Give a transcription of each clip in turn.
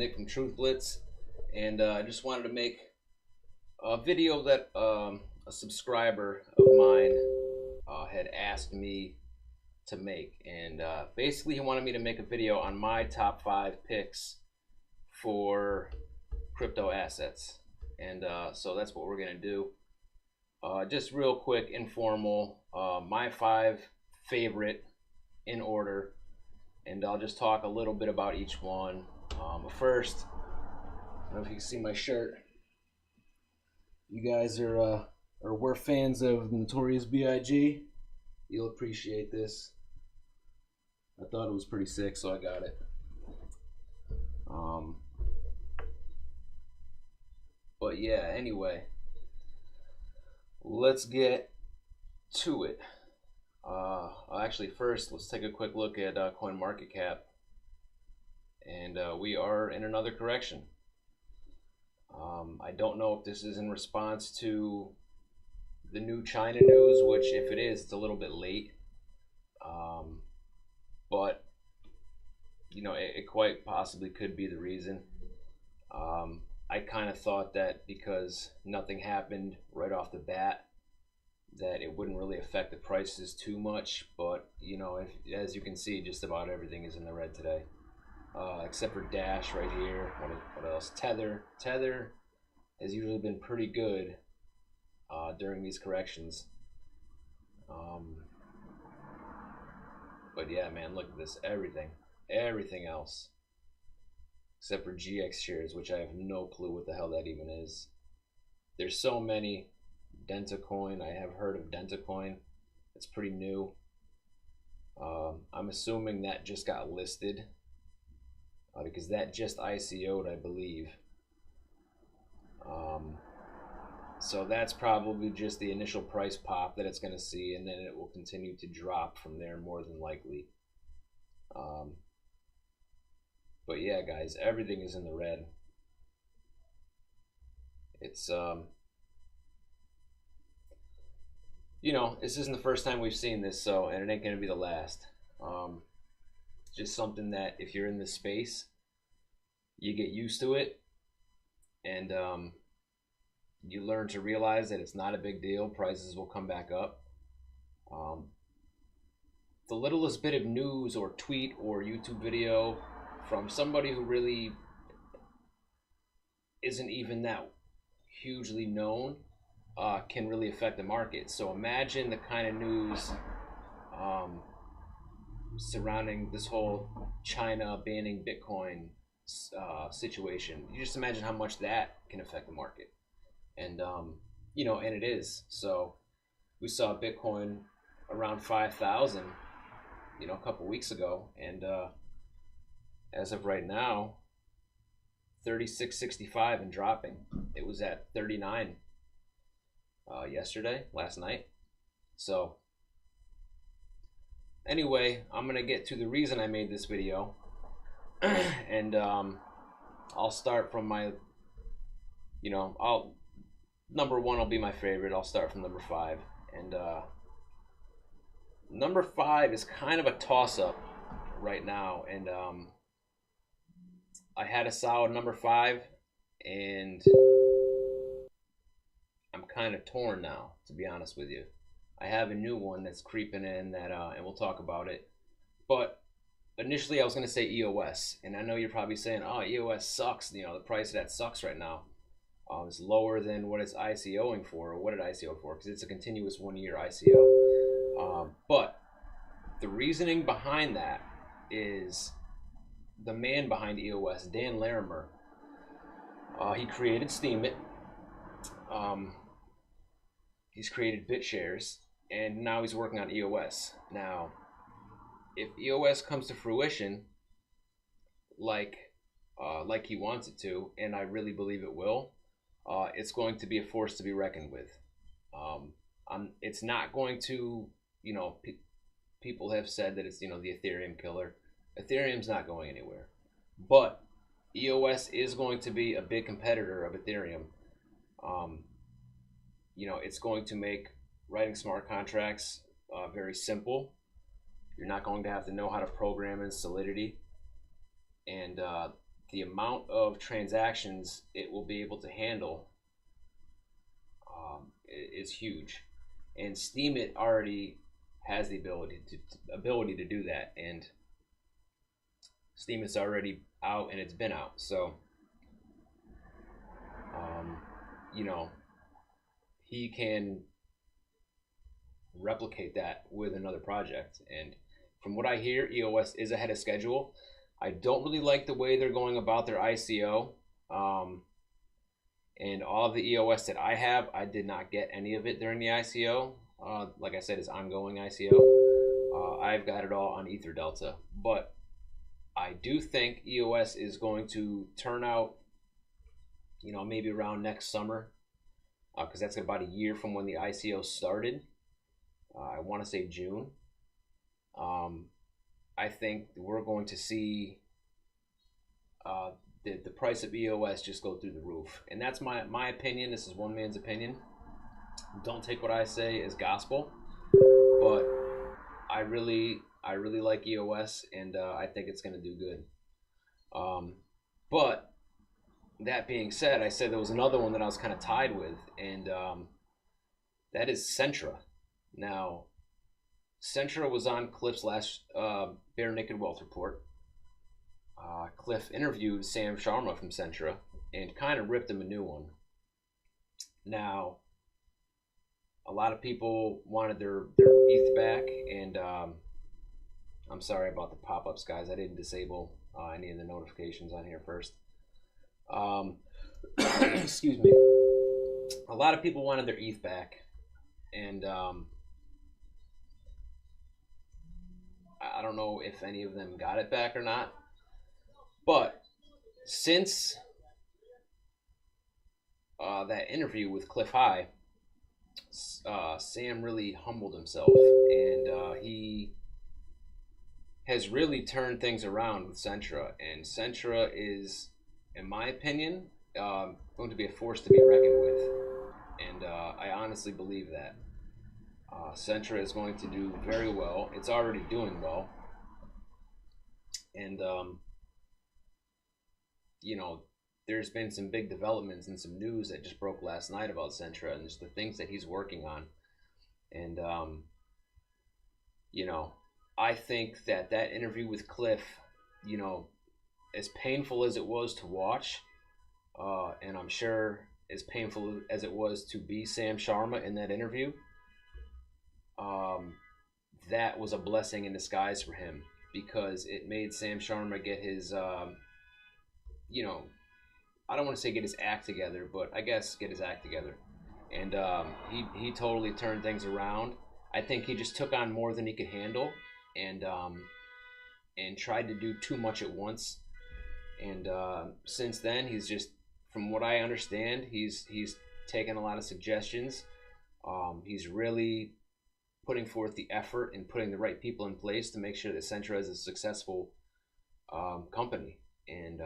Nick from Truth Blitz, and I just wanted to make a video that a subscriber of mine had asked me to make, and basically he wanted me to make a video on my top 5 picks for crypto assets, and so that's what we're gonna do. Just real quick, informal, my 5 favorite in order, and I'll just talk a little bit about each one. But first, I don't know if you can see my shirt. You guys we're fans of Notorious B.I.G. You'll appreciate this. I thought it was pretty sick, so I got it. But yeah, anyway, let's get to it. Actually, first, let's take a quick look at CoinMarketCap. And we are in another correction. I don't know if this is in response to the new China news, which if it is, it's a little bit late. But, you know, it quite possibly could be the reason. I kind of thought that because nothing happened right off the bat, that it wouldn't really affect the prices too much. But, you know, as you can see, just about everything is in the red today. Except for Dash right here. What else? Tether. Tether has usually been pretty good during these corrections. But yeah, man, look at this. Everything else, except for GX shares, which I have no clue what the hell that even is. There's so many. Dentacoin. I have heard of Dentacoin. It's pretty new. I'm assuming that just got listed. Because that just ICO'd, I believe. So that's probably just the initial price pop that it's going to see, and then it will continue to drop from there more than likely. But yeah, guys, everything is in the red. It's, you know, this isn't the first time we've seen this, so, and it ain't going to be the last. Just something that if you're in this space, you get used to it, and you learn to realize that it's not a big deal. Prices will come back up. The littlest bit of news or tweet or YouTube video from somebody who really isn't even that hugely known can really affect the market. So imagine the kind of news surrounding this whole China banning Bitcoin situation. You just imagine how much that can affect the market. And you know, and it is. So we saw Bitcoin around 5,000, you know, a couple weeks ago, and as of right now, 36.65 and dropping. It was at 39 last night. So anyway, I'm gonna get to the reason I made this video, and I'll start from my, you know, number 1 will be my favorite. I'll start from number 5, and number 5 is kind of a toss-up right now, and I had a solid number 5, and I'm kind of torn now, to be honest with you. I have a new one that's creeping in that, and we'll talk about it. But initially, I was going to say EOS, and I know you're probably saying, "Oh, EOS sucks. You know, the price of that sucks right now. It's lower than what it's ICOing for, or what it ICO for, because it's a continuous 1-year ICO." But the reasoning behind that is the man behind EOS, Dan Larimer. He created Steemit. He's created BitShares, and now he's working on EOS. Now, if EOS comes to fruition, like he wants it to, and I really believe it will, it's going to be a force to be reckoned with. It's not going to, you know, people have said that it's, you know, the Ethereum killer. Ethereum's not going anywhere, but EOS is going to be a big competitor of Ethereum. You know, it's going to make writing smart contracts very simple. You're not going to have to know how to program in Solidity. And the amount of transactions it will be able to handle is huge, and Steam it already has the ability to do that, and Steam is already out and it's been out, so you know, he can replicate that with another project. And from what I hear, EOS is ahead of schedule. I don't really like the way they're going about their ICO. And all of the EOS that I have, I did not get any of it during the ICO. Like I said, it's ongoing ICO. I've got it all on Ether Delta. But I do think EOS is going to turn out, you know, maybe around next summer, because that's about a year from when the ICO started. I want to say June. I think we're going to see the price of EOS just go through the roof. And that's my opinion. This is one man's opinion. Don't take what I say as gospel, but I really like EOS, and I think it's going to do good. But that being said, I said there was another one that I was kind of tied with, and that is Sentra. Now, Sentra was on Cliff's last Bare Naked Wealth Report. Cliff interviewed Sam Sharma from Sentra and kind of ripped him a new one. Now, a lot of people wanted their ETH back, and I'm sorry about the pop-ups, guys. I didn't disable any of the notifications on here first. Excuse me. A lot of people wanted their ETH back, and I don't know if any of them got it back or not. But since that interview with Cliff High, Sam really humbled himself, and he has really turned things around with Sentra. And Sentra is, in my opinion, going to be a force to be reckoned with. And I honestly believe that. Sentra is going to do very well. It's already doing well. And, you know, there's been some big developments and some news that just broke last night about Sentra and just the things that he's working on. And, you know, I think that interview with Cliff, you know, as painful as it was to watch, and I'm sure as painful as it was to be Sam Sharma in that interview, that was a blessing in disguise for him, because it made Sam Sharma get his, you know, I don't want to say get his act together, but I guess get his act together. And he totally turned things around. I think he just took on more than he could handle, and tried to do too much at once. And since then, he's just, from what I understand, he's taken a lot of suggestions. He's really putting forth the effort and putting the right people in place to make sure that Sentra is a successful company. And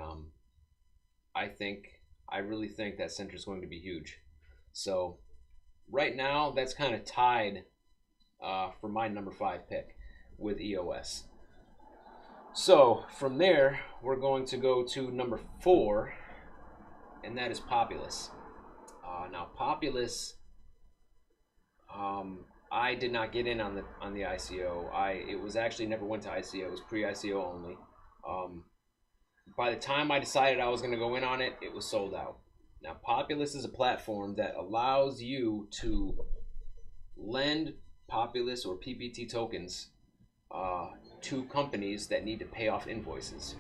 I really think that Sentra is going to be huge. So right now, that's kind of tied for my number 5 pick with EOS. So from there, we're going to go to number 4, and that is Populous. Now, Populous, I did not get in on the ICO. It was actually never went to ICO. It was pre-ICO only. By the time I decided I was going to go in on it, it was sold out. Now, Populous is a platform that allows you to lend Populous or PPT tokens to companies that need to pay off invoices.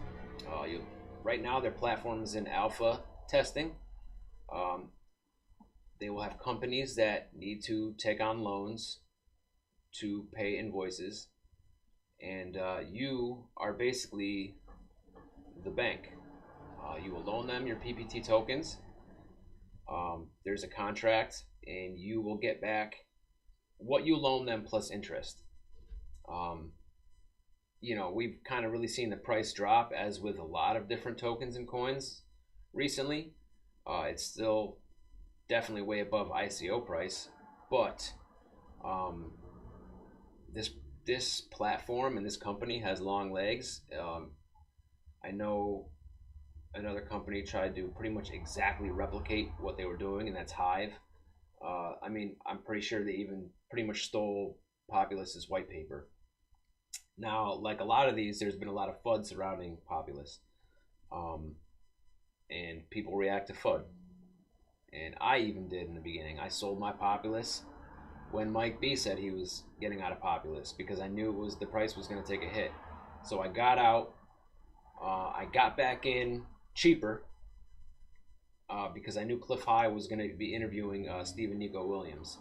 Right now, their platform is in alpha testing. They will have companies that need to take on loans to pay invoices, and you are basically the bank. You will loan them your PPT tokens. There's a contract, and you will get back what you loan them plus interest. You know, we've kind of really seen the price drop, as with a lot of different tokens and coins recently. It's still definitely way above ICO price, but this platform and this company has long legs. I know another company tried to pretty much exactly replicate what they were doing, and that's Hive. I mean, I'm pretty sure they even pretty much stole Populus's white paper. Now, like a lot of these, there's been a lot of FUD surrounding Populus, um, and people react to FUD. And I even did in the beginning. I sold my Populus when Mike B said he was getting out of Populus because I knew the price was going to take a hit. So I got out. I got back in cheaper because I knew Cliff High was going to be interviewing Stephen Nico Williams.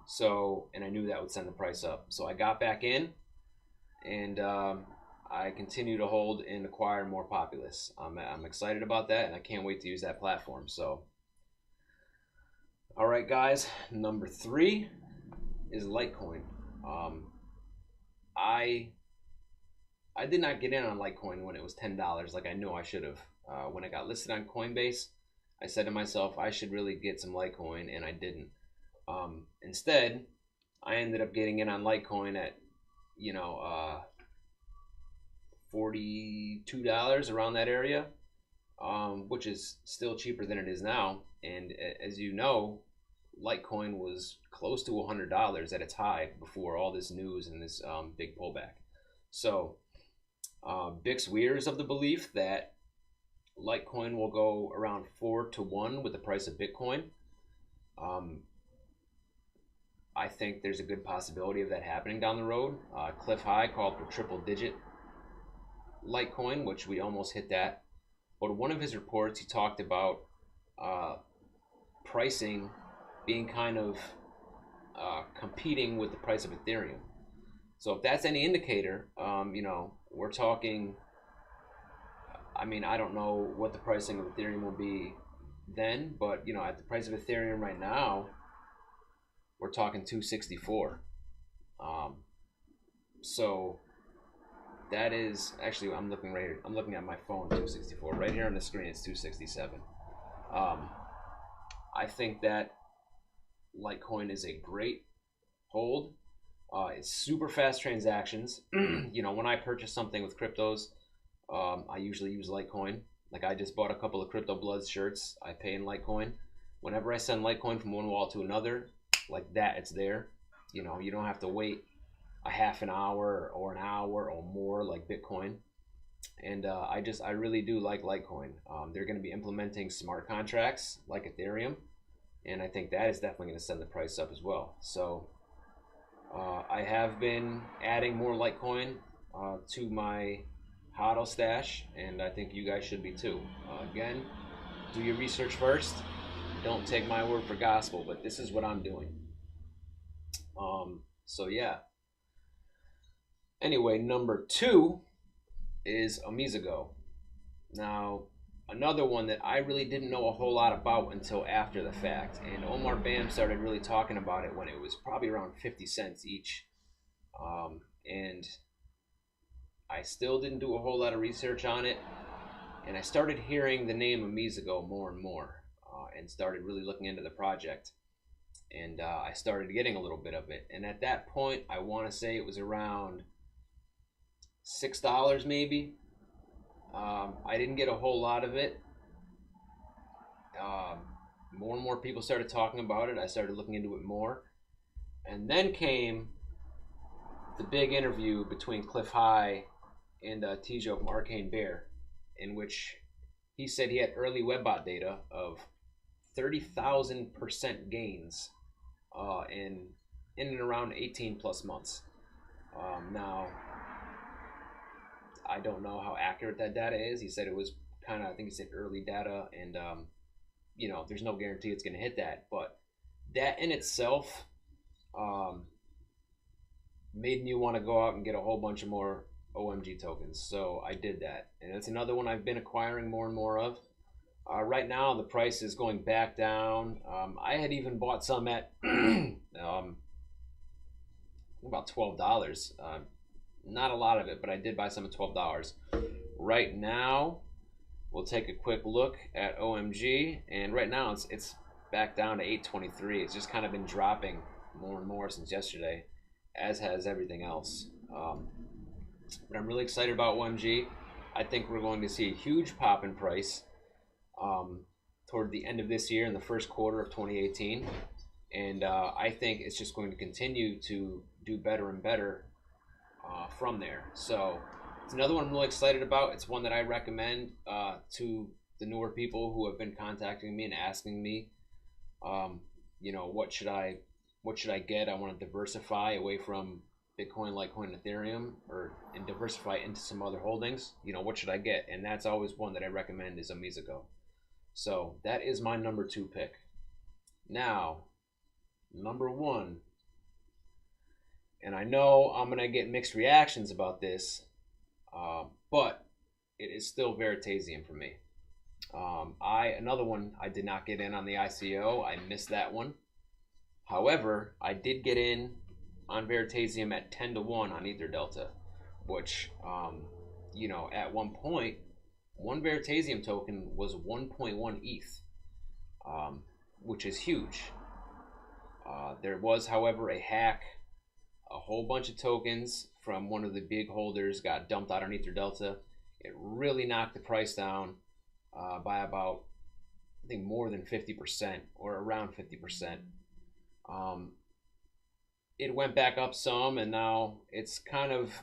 So, and I knew that would send the price up. So I got back in, and I continue to hold and acquire more Populus. I'm excited about that, and I can't wait to use that platform. So, all right, guys. Number 3 is Litecoin. I did not get in on Litecoin when it was $10, like I knew I should have. When I got listed on Coinbase, I said to myself, I should really get some Litecoin, and I didn't. Instead, I ended up getting in on Litecoin at, $42 around that area, which is still cheaper than it is now. And as you know, Litecoin was close to $100 at its high before all this news and this big pullback. So, Bix Weir is of the belief that Litecoin will go around 4 to 1 with the price of Bitcoin. I think there's a good possibility of that happening down the road. Cliff High called for triple-digit Litecoin, which we almost hit that. But one of his reports, he talked about pricing being kind of competing with the price of Ethereum. So if that's any indicator, we're talking, I mean, I don't know what the pricing of Ethereum will be then, but, at the price of Ethereum right now, we're talking 264. So that is, actually, I'm looking right here. I'm looking at my phone, 264. Right here on the screen, it's 267. I think that Litecoin is a great hold. It's super fast transactions. When I purchase something with cryptos, I usually use Litecoin. Like I just bought a couple of Crypto Bloods shirts. I pay in Litecoin. Whenever I send Litecoin from one wallet to another, like that, it's there. You don't have to wait a half an hour or an hour or more like Bitcoin. And I really do like Litecoin. They're going to be implementing smart contracts like Ethereum, and I think that is definitely going to send the price up as well. So I have been adding more Litecoin to my HODL stash, and I think you guys should be too. Again, do your research first. Don't take my word for gospel, but this is what I'm doing. So yeah. Anyway, number 2 is Amizago. Now, another one that I really didn't know a whole lot about until after the fact, and Omar Bam started really talking about it when it was probably around 50 cents each. And I still didn't do a whole lot of research on it, and I started hearing the name Amizago more and more, and started really looking into the project, and I started getting a little bit of it. And at that point, I want to say it was around $6 maybe. I didn't get a whole lot of it. More and more people started talking about it. I started looking into it more, and then came the big interview between Cliff High and Tijo from Arcane Bear, in which he said he had early webbot data of 30,000% gains in and around 18 plus months. Now, I don't know how accurate that data is. He said it was kind of, I think he said early data, and there's no guarantee it's going to hit that, but that in itself made me want to go out and get a whole bunch of more OMG tokens. So I did that, and it's another one I've been acquiring more and more of. Right now the price is going back down. I had even bought some at about $12. Not a lot of it, but I did buy some at $12. Right now, we'll take a quick look at OMG, and right now it's back down to 823. It's just kind of been dropping more and more since yesterday, as has everything else. But I'm really excited about OMG. I think we're going to see a huge pop in price toward the end of this year in the first quarter of 2018. And I think it's just going to continue to do better and better from there. So it's another one I'm really excited about. It's one that I recommend to the newer people who have been contacting me and asking me, you know, what should I get? I want to diversify away from Bitcoin, Litecoin, Ethereum, and diversify into some other holdings. You know, what should I get? And that's always one that I recommend is a Mizuko. So that is my number 2 pick. Now, number 1, and I know I'm gonna get mixed reactions about this, but it is still Veritasium for me. Another one I did not get in on the ICO. I missed that one. However, I did get in on Veritasium at 10-to-1 on Ether Delta, which, you know, at one point, one Veritasium token was 1.1 ETH, which is huge. There was, however, a hack. A whole bunch of tokens from one of the big holders got dumped out on Ether Delta. It really knocked the price down by about, I think, more than 50% or around 50%. It went back up some, and now it's kind of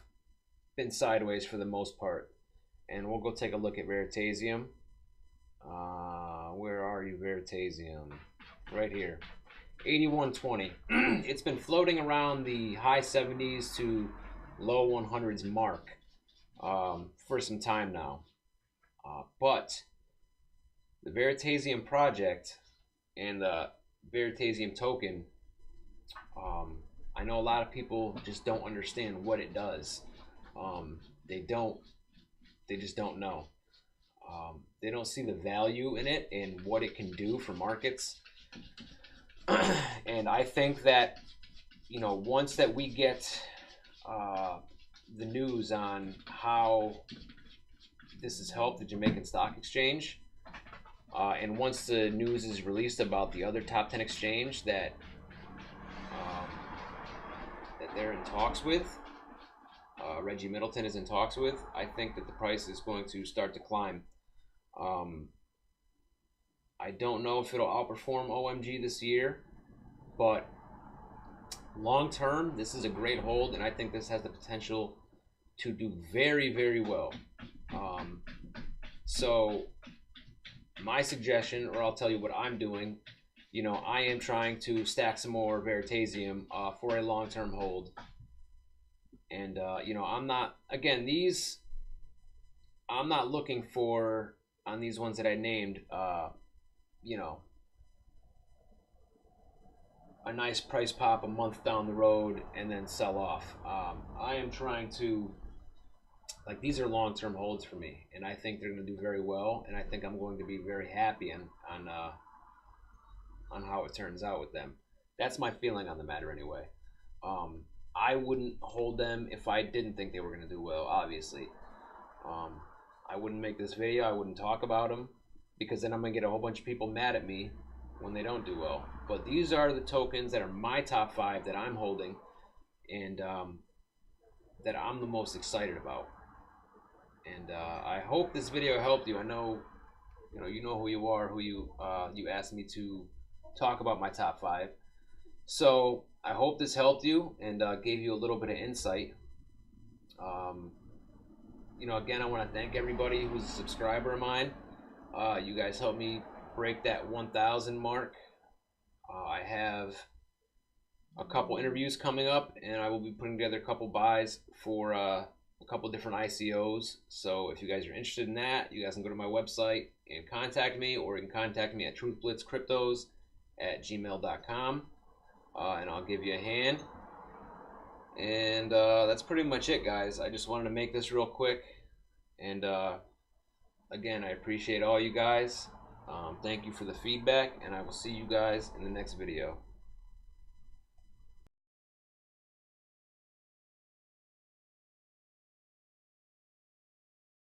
been sideways for the most part. And we'll go take a look at Veritasium. Where are you, Veritasium? Right here. 81.20. It's been floating around the high 70s to low 100s mark for some time now. But the Veritasium project and the Veritasium token, I know a lot of people just don't understand what it does. They just don't know. They don't see the value in it and what it can do for markets. And I think that, you know, once that we get the news on how this has helped the Jamaican Stock Exchange, and once the news is released about the other top 10 exchange that they're in talks with, Reggie Middleton is in talks with, I think that the price is going to start to climb. I don't know if it'll outperform OMG this year, but long term, this is a great hold, and I think this has the potential to do very, very well. So my suggestion, or I'll tell you what I'm doing, you know, I am trying to stack some more Veritasium for a long-term hold. And, you know, I'm not looking for, on these ones that I named, you know, a nice price pop a month down the road and then sell off. I am trying to, like, these are long-term holds for me, and I think they're going to do very well, and I think I'm going to be very happy on how it turns out with them. That's my feeling on the matter anyway. I wouldn't hold them if I didn't think they were going to do well, obviously. I wouldn't make this video, I wouldn't talk about them, because then I'm going to get a whole bunch of people mad at me when they don't do well. But these are the tokens that are my top 5 that I'm holding, and that I'm the most excited about. And I hope this video helped you. I know, you know who you are, who you asked me to talk about my top 5. So I hope this helped you and gave you a little bit of insight. You know, again, I want to thank everybody who's a subscriber of mine. You guys helped me break that 1,000 mark. I have a couple interviews coming up, and I will be putting together a couple buys for a couple different ICOs. So if you guys are interested in that, you guys can go to my website and contact me, or you can contact me at truthblitzcryptos@gmail.com, and I'll give you a hand. And that's pretty much it, guys. I just wanted to make this real quick. And again, I appreciate all you guys. Thank you for the feedback, and I will see you guys in the next video.